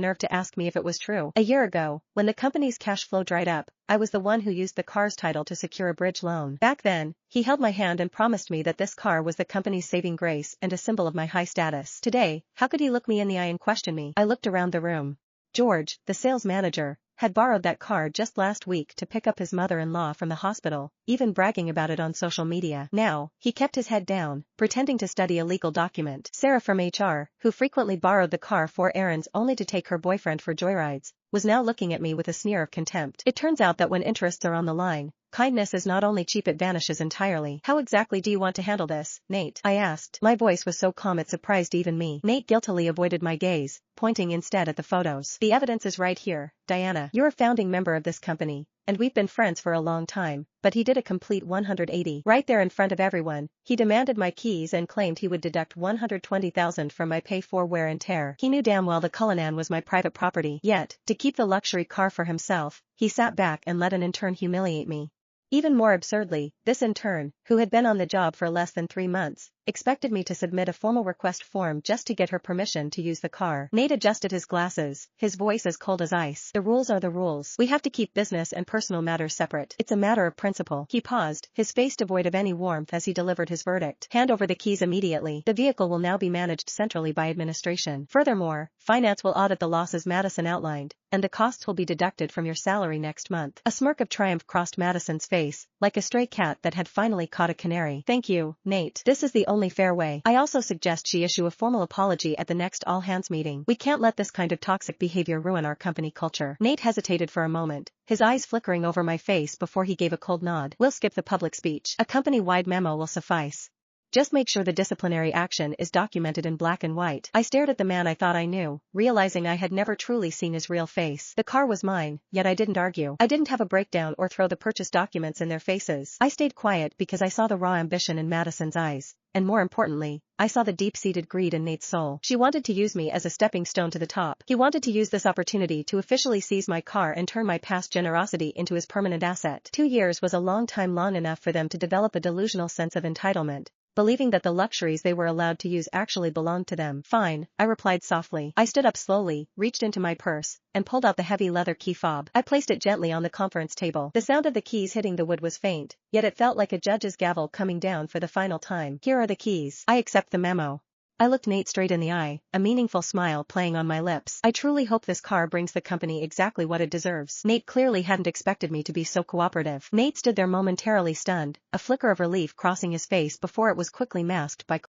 nerve to ask me if it was true. A year ago, when the company's cash flow dried up, I was the one who used the car's title to secure a bridge loan. Back then, he held my hand and promised me that this car was the company's saving grace and a symbol of my high status. Today, how could he look me in the eye and question me? I looked around the room. George, the sales manager, had borrowed that car just last week to pick up his mother-in-law from the hospital, even bragging about it on social media. Now, he kept his head down, pretending to study a legal document. Sarah from HR, who frequently borrowed the car for errands only to take her boyfriend for joyrides, was now looking at me with a sneer of contempt. It turns out that when interests are on the line, kindness is not only cheap, it vanishes entirely. How exactly do you want to handle this, Nate? I asked. My voice was so calm it surprised even me. Nate guiltily avoided my gaze, pointing instead at the photos. The evidence is right here, Diana. You're a founding member of this company, and we've been friends for a long time. But he did a complete 180. Right there in front of everyone, he demanded my keys and claimed he would deduct $120,000 from my pay for wear and tear. He knew damn well the Cullinan was my private property. Yet, to keep the luxury car for himself, he sat back and let an intern humiliate me. Even more absurdly, this intern, who had been on the job for less than 3 months, expected me to submit a formal request form just to get her permission to use the car. Nate adjusted his glasses, his voice as cold as ice. The rules are the rules. We have to keep business and personal matters separate. It's a matter of principle. He paused, his face devoid of any warmth as he delivered his verdict. Hand over the keys immediately. The vehicle will now be managed centrally by administration. Furthermore, finance will audit the losses Madison outlined, and the costs will be deducted from your salary next month. A smirk of triumph crossed Madison's face, like a stray cat that had finally caught a canary. Thank you, Nate. This is the only fair way. I also suggest she issue a formal apology at the next all-hands meeting. We can't let this kind of toxic behavior ruin our company culture. Nate hesitated for a moment, his eyes flickering over my face before he gave a cold nod. We'll skip the public speech. A company-wide memo will suffice. Just make sure the disciplinary action is documented in black and white. I stared at the man I thought I knew, realizing I had never truly seen his real face. The car was mine, yet I didn't argue. I didn't have a breakdown or throw the purchase documents in their faces. I stayed quiet because I saw the raw ambition in Madison's eyes, and more importantly, I saw the deep-seated greed in Nate's soul. She wanted to use me as a stepping stone to the top. He wanted to use this opportunity to officially seize my car and turn my past generosity into his permanent asset. 2 years was a long enough for them to develop a delusional sense of entitlement, believing that the luxuries they were allowed to use actually belonged to them. Fine, I replied softly. I stood up slowly, reached into my purse, and pulled out the heavy leather key fob. I placed it gently on the conference table. The sound of the keys hitting the wood was faint, yet it felt like a judge's gavel coming down for the final time. Here are the keys. I accept the memo. I looked Nate straight in the eye, a meaningful smile playing on my lips. I truly hope this car brings the company exactly what it deserves. Nate clearly hadn't expected me to be so cooperative. Nate stood there momentarily stunned, a flicker of relief crossing his face before it was quickly masked by